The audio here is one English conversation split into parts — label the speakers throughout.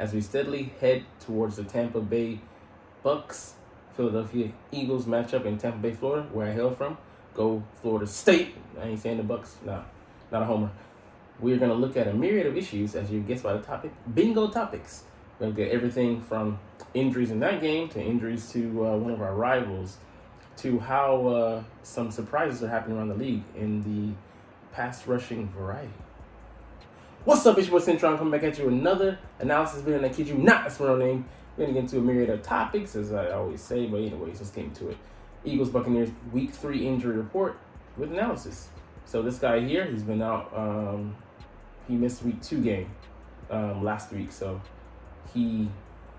Speaker 1: as we steadily head towards the Tampa Bay Bucks Philadelphia Eagles matchup in Tampa Bay, Florida, where I hail from. Go Florida State. I ain't saying the Bucks. Nah, not a homer. We're going to look at a myriad of issues, as you guessed by the topic. Bingo topics. We're going to get everything from injuries in that game to injuries to one of our rivals to how some surprises are happening around the league in the pass rushing variety. What's up, it's your boy Cintron, coming back at you with another analysis video, and I kid you not, that's my real name. We're going to get into a myriad of topics, as I always say, but anyways, let's get into it. Eagles Buccaneers Week 3 injury report with analysis. So this guy here, he's been out, he missed Week 2 game last week, so he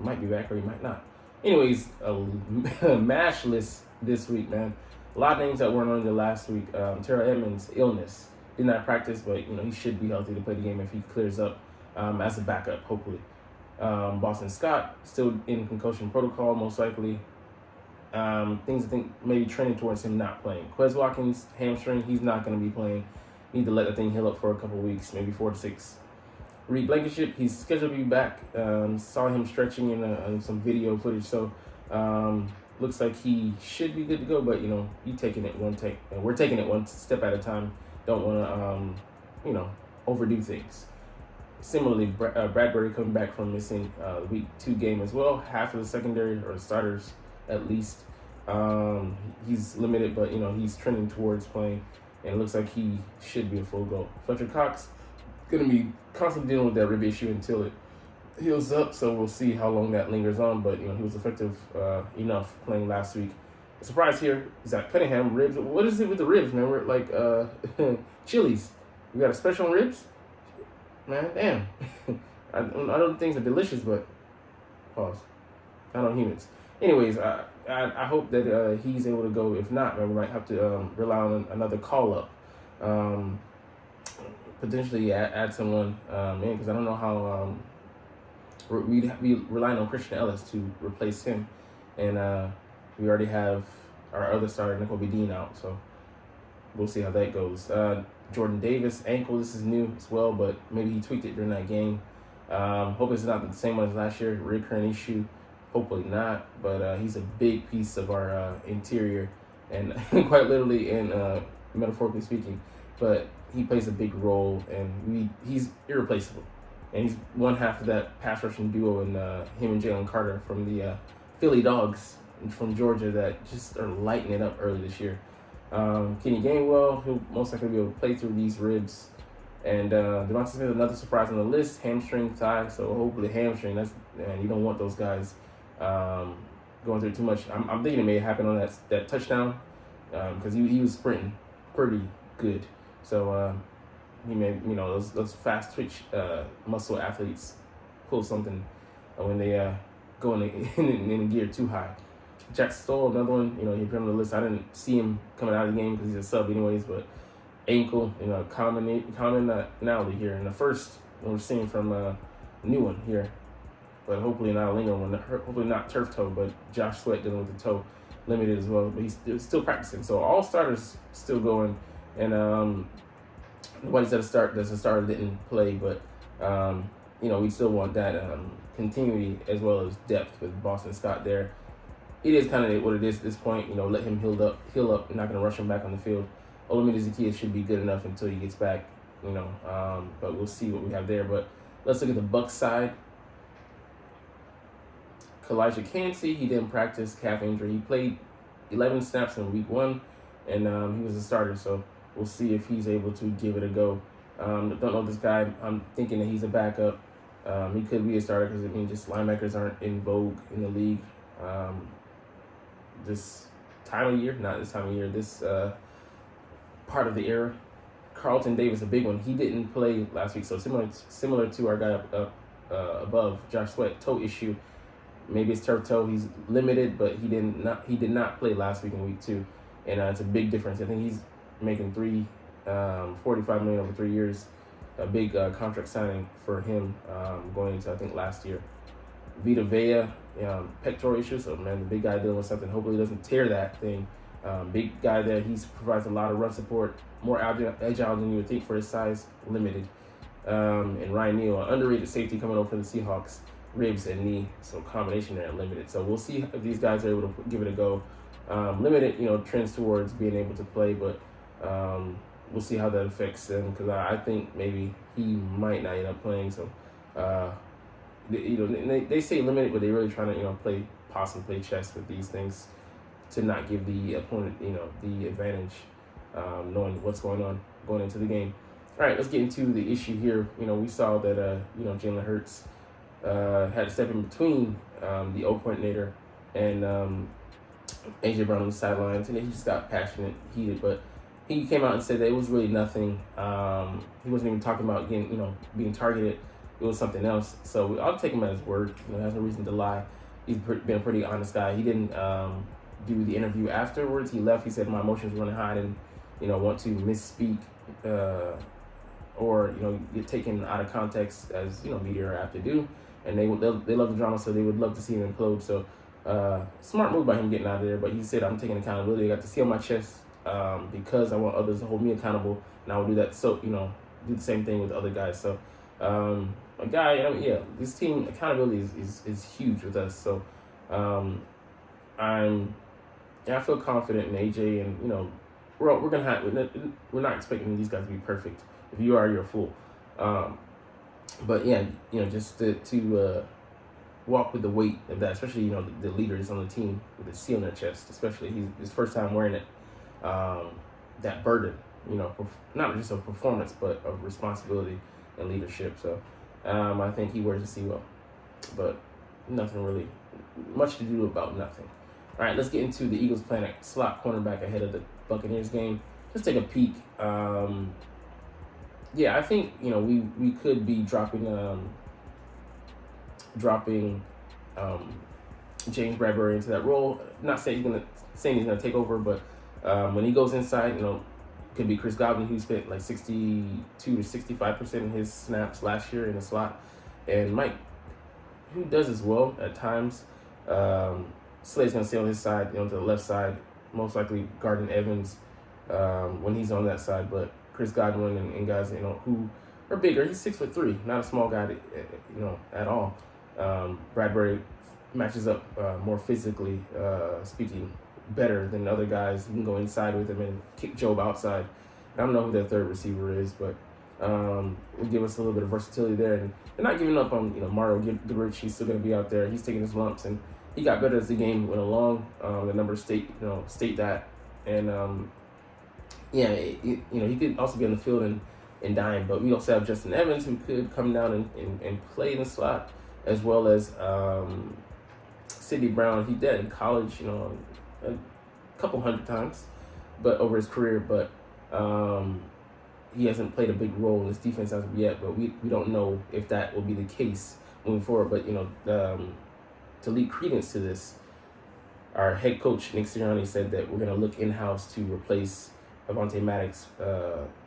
Speaker 1: might be back or he might not. Anyways, a MASH list this week, man. A lot of names that weren't on the last week. Terrell Edmonds, illness. Did not practice, but he should be healthy to play the game if he clears up as a backup, hopefully. Boston Scott still in concussion protocol, most likely. Things I think maybe trending towards him not playing. Quez Watkins, hamstring, he's not going to be playing. Need to let the thing heal up for a couple weeks, maybe 4 to 6. Reed Blankenship, he's scheduled to be back. Saw him stretching in some video footage, so looks like he should be good to go. But you taking it one take, and we're taking it one step at a time. Don't want to overdo things. Similarly, Bradbury coming back from missing Week 2 game as well. Half of the secondary or starters at least. He's limited, but he's trending towards playing, and it looks like he should be a full go. Fletcher Cox going to be constantly dealing with that rib issue until it heals up, so we'll see how long that lingers on. But he was effective enough playing last week. The surprise here is that Cunningham ribs. What is it with the ribs, man? We're like Chili's. You got a special on ribs, man. Damn. I know things are delicious, but pause. I know humans. Anyways, I hope that he's able to go. If not, man, we might have to rely on another call up. Potentially add someone in, because I don't know how we'd be relying on Christian Ellis to replace him, and we already have our other starter, Nicole Dean, out, so we'll see how that goes. Jordan Davis, ankle, this is new as well, but maybe he tweaked it during that game. Hope it's not the same one as last year, recurrent issue. Hopefully not, but he's a big piece of our interior, and quite literally and metaphorically speaking, but he plays a big role, and he's irreplaceable. And he's one half of that pass rushing duo in him and Jalen Carter from the Philly Dogs from Georgia that just are lighting it up early this year. Kenny Gainwell, he'll most likely be able to play through these ribs. And Devontae Smith, another surprise on the list, hamstring, thigh, so hopefully hamstring. And you don't want those guys going through too much. I'm thinking it may happen on that touchdown because he was sprinting pretty good. So he may, those fast twitch muscle athletes pull something when they go in gear too high. Jack Stoll, another one, he put on the list. I didn't see him coming out of the game because he's a sub anyways, but ankle, commonality here. And the first one we're seeing from a new one here, but hopefully not a lingering one. Hopefully not turf toe, but Josh Sweat dealing with the toe, limited as well, but he's still practicing. So all starters still going, and nobody's at a start. There's a starter didn't play, but we still want that continuity as well as depth with Boston Scott there. It is kind of what it is at this point. Let him heal up. Not going to rush him back on the field. Olamide Zaccheaus should be good enough until he gets back. But we'll see what we have there. But let's look at the Bucs side. Kalijah Kancey, he didn't practice, calf injury. He played 11 snaps in Week 1, and he was a starter. So we'll see if he's able to give it a go. Don't know this guy. I'm thinking that he's a backup. He could be a starter because just linebackers aren't in vogue in the league. This time of year, not this time of year, this part of the era. Carlton Davis, a big one. He didn't play last week, so similar to our guy up above, Josh Sweat, toe issue. Maybe it's turf toe. He's limited, but he did not play last week in Week 2, and it's a big difference. I think he's making $45 million over 3 years. A big contract signing for him going into, I think, last year. Vita Vea, pectoral issues. So, man, the big guy dealing with something. Hopefully he doesn't tear that thing. Big guy there. He provides a lot of run support. More agile than you would think for his size. Limited. And Ryan Neal, an underrated safety coming over for the Seahawks. ribs and knee, so combination there limited. So we'll see if these guys are able to give it a go. Limited, trends towards being able to play, but we'll see how that affects them because I think maybe he might not end up playing. So, they say limited, but they're really trying to play possum, play chess with these things to not give the opponent the advantage, knowing what's going on going into the game. All right, let's get into the issue here. We saw that Jalen Hurts had to step in between the O coordinator and AJ Brown on the sidelines, and he just got passionate, heated. But he came out and said that it was really nothing. He wasn't even talking about being targeted. It was something else. So I'll take him at his word. He has no reason to lie. He's been a pretty honest guy. He didn't do the interview afterwards. He left. He said my emotions were running high and want to misspeak or get taken out of context as media are apt to do. And they love the drama, so they would love to see him implode. So smart move by him getting out of there. But he said, I'm taking accountability. I got to see on my chest because I want others to hold me accountable, and I will do that. So do the same thing with other guys. So a guy, this team accountability is huge with us. So I feel confident in AJ, and we're gonna have we're not expecting these guys to be perfect. If you are, you're a fool. But yeah, just to walk with the weight of that, especially the leaders on the team with the C on their chest, especially he's his first time wearing it. That burden, not just of performance, but of responsibility and leadership. So I think he wears the C well, but nothing really much to do about nothing. All right, let's get into the Eagles plan a slot cornerback ahead of the Buccaneers game. Just take a peek. I think we could be dropping James Bradbury into that role. Not saying he's gonna take over, but when he goes inside, could be Chris Godwin, who spent like 62 to 65% of his snaps last year in the slot, and Mike, who does as well at times. Slade's gonna stay on his side, to the left side, most likely guarding Evans when he's on that side, but Chris Godwin and guys who are bigger. He's 6'3", not a small guy, at all. Bradbury matches up more physically speaking better than other guys. You can go inside with him and kick Job outside. I don't know who that third receiver is, but will give us a little bit of versatility there. And they're not giving up on Mario Goodrich. He's still going to be out there. He's taking his lumps, and he got better as the game went along. The numbers state that, and he could also be on the field and dime. But we also have Justin Evans, who could come down and play in the slot, as well as Sidney Brown. He did in college, a couple hundred times, but over his career. But he hasn't played a big role in this defense as of yet. But we don't know if that will be the case moving forward. But to lead credence to this, our head coach Nick Sirianni said that we're going to look in-house to replace Avonte Maddox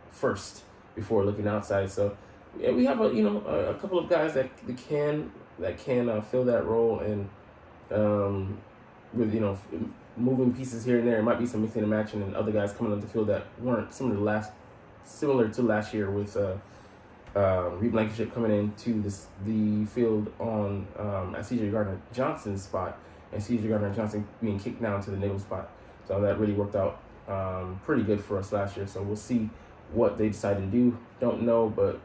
Speaker 1: first before looking outside. So yeah, we have a couple of guys that can fill that role, and with moving pieces here and there, it might be some mixing and matching, and other guys coming on the field that weren't similar to last year with Reed Blankenship coming into the field on at C.J. Gardner-Johnson's spot, and C.J. Gardner-Johnson being kicked down to the nickel spot. So that really worked out pretty good for us last year. So we'll see what they decide to do. Don't know, but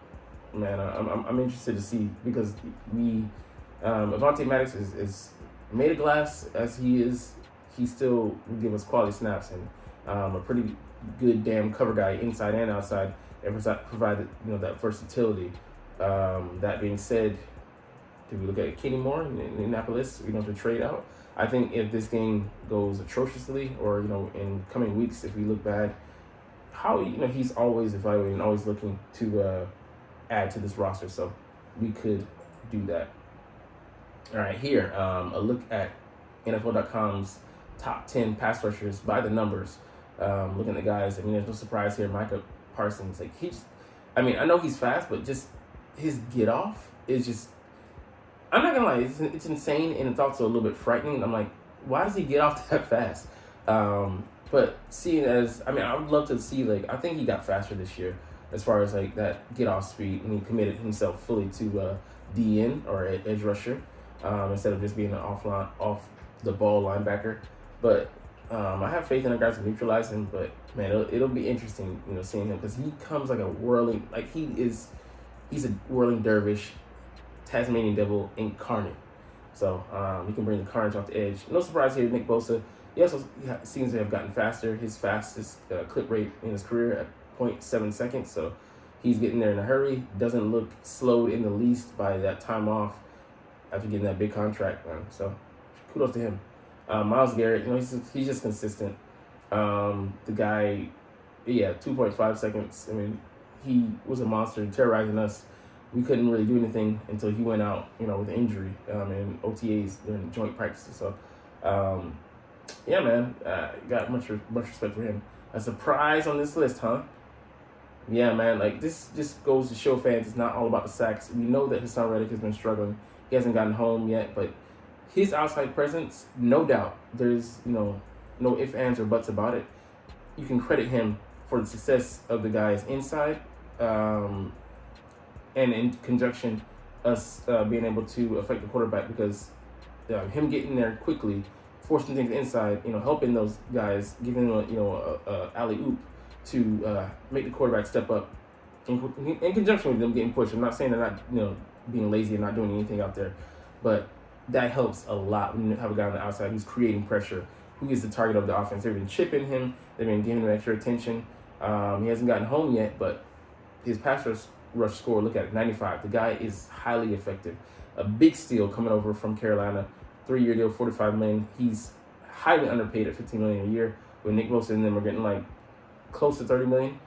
Speaker 1: man, I'm interested to see, because Avonte Maddox is made of glass as he is. He still will give us quality snaps and a pretty good damn cover guy inside and outside, and provide that versatility. That being said, do we look at Kenny Moore in Indianapolis? To trade out. I think if this game goes atrociously, or in coming weeks, if we look bad, how he's always evaluating, always looking to add to this roster. So we could do that. All right, here a look at NFL.com's top 10 pass rushers by the numbers. Looking at the guys, there's no surprise here. Micah Parsons, I know he's fast, but just his get off is just, I'm not gonna lie, it's insane, and it's also a little bit frightening. I'm like, why does he get off that fast? But seeing as, I would love to see, I think he got faster this year. as far as like that get off speed, and he committed himself fully to DN or edge rusher instead of just being an off the ball linebacker. But I have faith in the guys to neutralize him. But man, it'll be interesting, seeing him, because he comes like a whirling, like he's a whirling dervish, Tasmanian devil incarnate. So he can bring the carnage off the edge. No surprise here, Nick Bosa. He also seems to have gotten faster. His fastest clip rate in his career at 0.7 seconds. So he's getting there in a hurry. Doesn't look slowed in the least by that time off after getting that big contract, man. So kudos to him. Myles Garrett, he's just consistent. The guy, 2.5 seconds. I mean, he was a monster, terrorizing us. We couldn't really do anything until he went out, with injury and OTAs during joint practices. So, man, got much respect for him. A surprise on this list, huh? Yeah, man, like this just goes to show fans it's not all about the sacks. We know that Hassan Reddick has been struggling. He hasn't gotten home yet, but his outside presence, no doubt, there's, no ifs, ands, or buts about it. You can credit him for the success of the guys inside, and in conjunction, us being able to affect the quarterback, because him getting there quickly, forcing things inside, helping those guys, giving them a alley-oop to make the quarterback step up in conjunction with them getting pushed. I'm not saying they're not, being lazy and not doing anything out there, but that helps a lot when you have a guy on the outside who's creating pressure, who is the target of the offense. They've been chipping him. They've been giving him extra attention. He hasn't gotten home yet, but his pass rush score, look at it, 95. The guy is highly effective. A big steal coming over from Carolina, 3-year deal, $45 million. He's highly underpaid at $15 million a year. When Nick Bosa and them are getting like close to $30 million,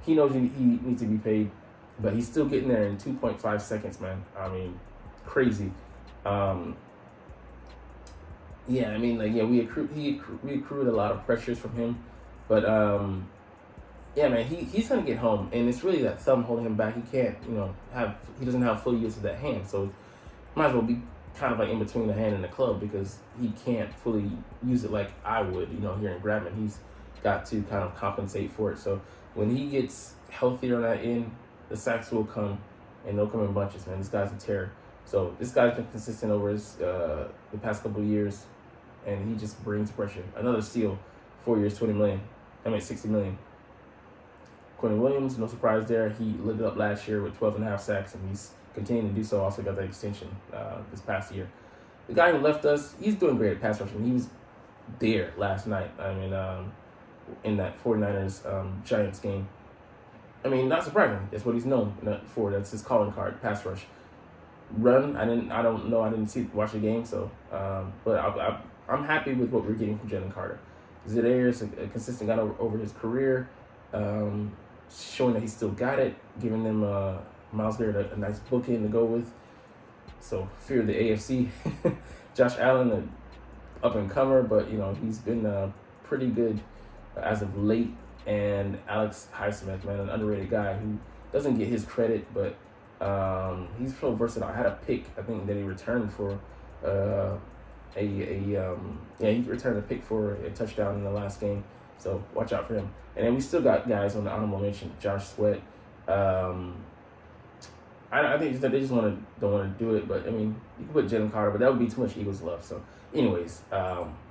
Speaker 1: he knows he needs to be paid, but he's still getting there in 2.5 seconds, man. I mean, crazy. We accrued a lot of pressures from him, but man, he's gonna get home, and it's really that thumb holding him back. He can't, he doesn't have full use of that hand, so might as well be kind of like in between the hand and the club, because he can't fully use it like I would, here in Grabman. He's got to kind of compensate for it. So when he gets healthier on that end, the sacks will come, and they'll come in bunches, man. This guy's a terror. So this guy's been consistent over his the past couple of years, and he just brings pressure. Another steal, 4 years, $60 million. Quentin Williams, no surprise there. He lit it up last year with 12.5 sacks, and he's continuing to do so. Also got that extension this past year. The guy who left us, he's doing great at pass rushing. He was there last night. I mean, in that 49ers Giants game. I mean, not surprising. That's what he's known for. That's his calling card, pass rush. Run, I don't know. I didn't watch the game, so but I'm happy with what we're getting from Jalen Carter. Zaire is a consistent guy over his career, showing that he still got it, giving them Myles Garrett a nice bookend to go with. So fear of the AFC. Josh Allen, an up and comer, but he's been pretty good as of late. And Alex Highsmith, man, an underrated guy who doesn't get his credit, but he's so versatile. I had a pick, I think, that he returned for he returned a pick for a touchdown in the last game. So watch out for him. And then we still got guys on the honorable mention. Josh Sweat. I think that they just don't want to do it. But I mean, you can put Jalen Carter, but that would be too much Eagles love. So, anyways,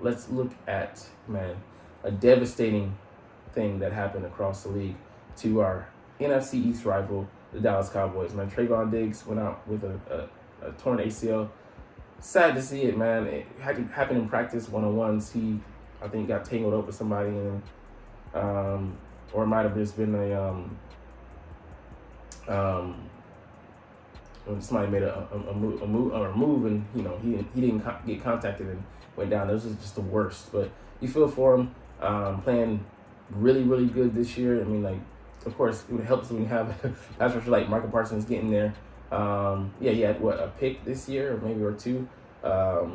Speaker 1: let's look at, man, a devastating thing that happened across the league to our NFC East rival, the Dallas Cowboys. Man, Trevon Diggs went out with a torn ACL. Sad to see it, man. It happened in practice, one-on-ones. He, I think, got tangled up with somebody, and or it might have just been somebody made a move, and he didn't get contacted and went down. This was just the worst. But you feel for him, playing really, really good this year. I mean, like, of course, it helps when you have a pass rusher like Michael Parsons getting there. He had a pick this year, or maybe or two. I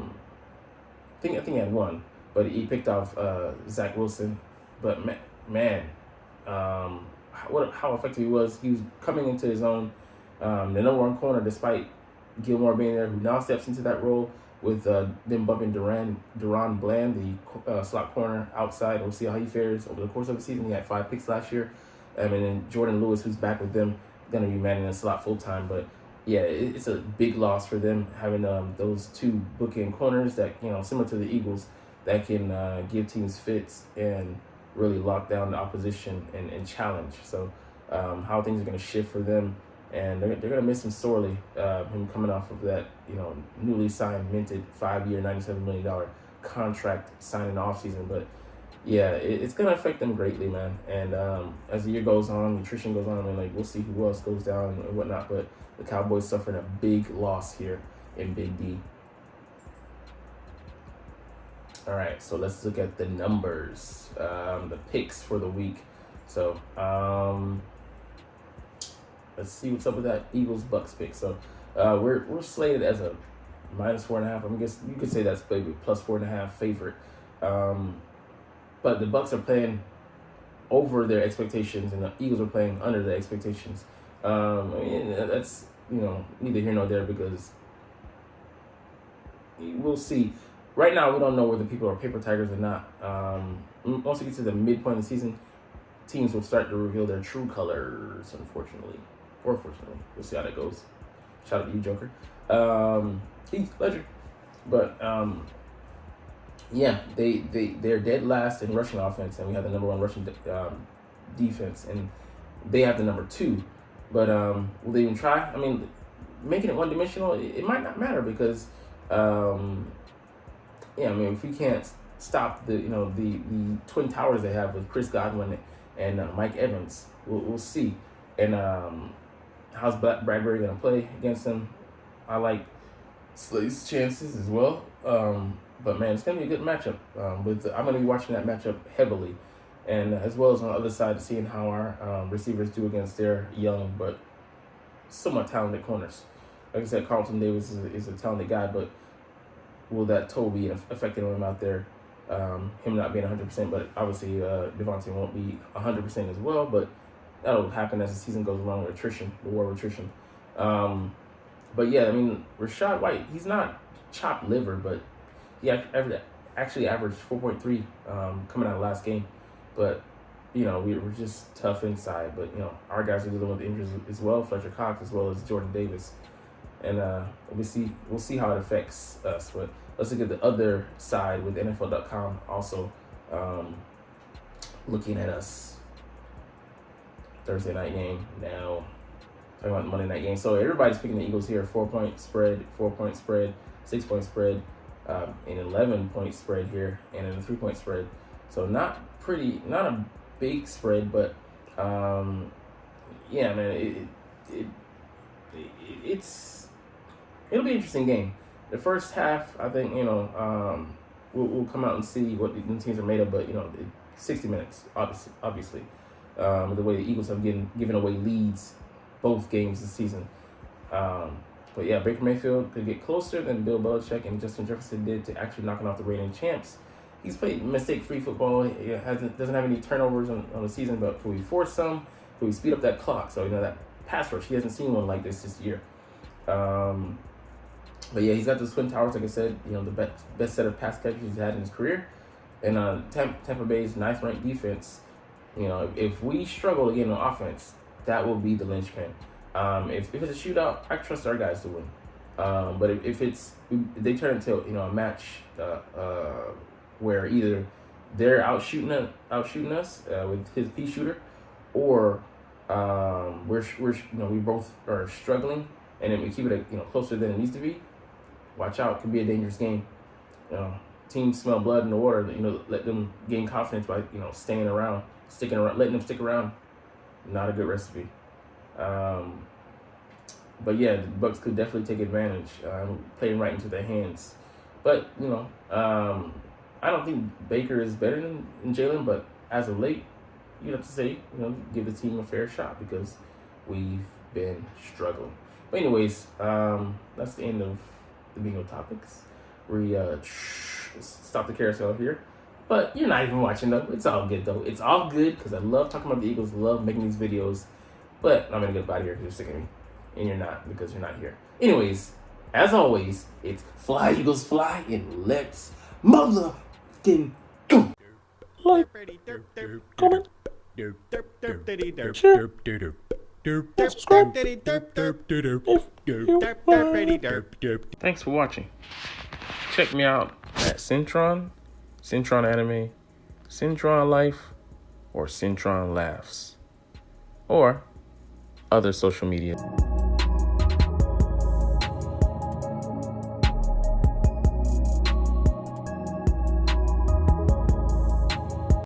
Speaker 1: think he had one, but he picked off Zach Wilson. But how effective he was! He was coming into his own. The number one corner, despite Gilmore being there, who now steps into that role with them bumping Deron Bland, the slot corner outside. We'll see how he fares over the course of the season. He had 5 picks last year. I mean, and Jordan Lewis, who's back with them, going to be manning the slot full time. But yeah, it's a big loss for them having those two bookend corners that, similar to the Eagles, that can give teams fits and really lock down the opposition and challenge. So how things are going to shift for them, and they're going to miss him sorely. Him coming off of that newly signed, minted 5-year, $97 million contract signed in the offseason. But yeah, it's going to affect them greatly, man. And as the year goes on, nutrition goes on, and we'll see who else goes down and whatnot. But the Cowboys suffering a big loss here in Big D. All right, so let's look at the numbers, the picks for the week. So let's see what's up with that Eagles Bucks pick. So we're slated as a -4.5. I guess you could say that's maybe +4.5 favorite. But the Bucks are playing over their expectations, and the Eagles are playing under their expectations. That's neither here nor there, because we'll see. Right now, we don't know whether people are paper tigers or not. Once we get to the midpoint of the season, teams will start to reveal their true colors, unfortunately. Or fortunately. We'll see how that goes. Shout out to you, Joker. Heath Ledger. But, yeah, they're dead last in rushing offense, and we have the number 1 rushing defense, and they have the number 2. But will they even try? I mean, making it one-dimensional, it might not matter, because if we can't stop the twin towers they have with Chris Godwin and Mike Evans, we'll see. And how's Bradbury going to play against them? I like Slay's chances as well. But man, it's going to be a good matchup. I'm going to be watching that matchup heavily, and as well as on the other side, seeing how our receivers do against their young but somewhat talented corners. Like I said, Carlton Davis is a talented guy, but will that toe be affecting him out there? Him not being 100%, but obviously Devontae won't be 100% as well. But that'll happen as the season goes along with attrition, the war of attrition. But yeah, I mean, Rachaad White, he's not chopped liver, but he actually averaged 4.3 coming out of last game. But we're just tough inside. But our guys are dealing with injuries as well, Fletcher Cox as well as Jordan Davis. And we'll see how it affects us. But let's look at the other side with NFL.com also looking at us. Thursday night game now. Talking about the Monday night game. So everybody's picking the Eagles here. 4-point spread, 4-point spread, 6-point spread, an 11-point spread here, and then a 3-point spread. So not a big spread, but yeah, man, it'll be an interesting game. The first half, I think, we'll come out and see what the teams are made of, but 60 minutes, obviously. The way the Eagles have given away leads both games this season. But yeah, Baker Mayfield could get closer than Bill Belichick and Justin Jefferson did to actually knocking off the reigning champs. He's played mistake-free football. He doesn't have any turnovers on the season, but can we force some? Can we speed up that clock? So, that pass rush, he hasn't seen one like this year. But yeah, he's got those twin towers, like I said, the best set of pass catches he's had in his career. And Tampa Bay's 9th-ranked defense, if we struggle again on offense, that will be the linchpin. If it's a shootout, I trust our guys to win. But if they turn into a match where either they're out shooting us with his pea shooter, or we both are struggling, and then we keep it closer than it needs to be. Watch out, it could be a dangerous game. Teams smell blood in the water. Let them gain confidence by sticking around, letting them stick around. Not a good recipe. But yeah, the Bucs could definitely take advantage, playing right into their hands. But I don't think Baker is better than Jalen, but as of late, you'd have to say, give the team a fair shot because we've been struggling. But anyways, that's the end of the bingo topics. We stop the carousel here. But you're not even watching them. It's all good, though. It's all good because I love talking about the Eagles, love making these videos. But I'm going to get out of here because you're sick of me. And you're not because you're not here. Anyways, as always, it's fly, Eagles, fly, and let's motherfucking go. Like, comment, Share. And subscribe. Thanks for watching. Check me out at Cintron, Cintron Anime, Cintron Life, or Cintron Laughs, or other social media.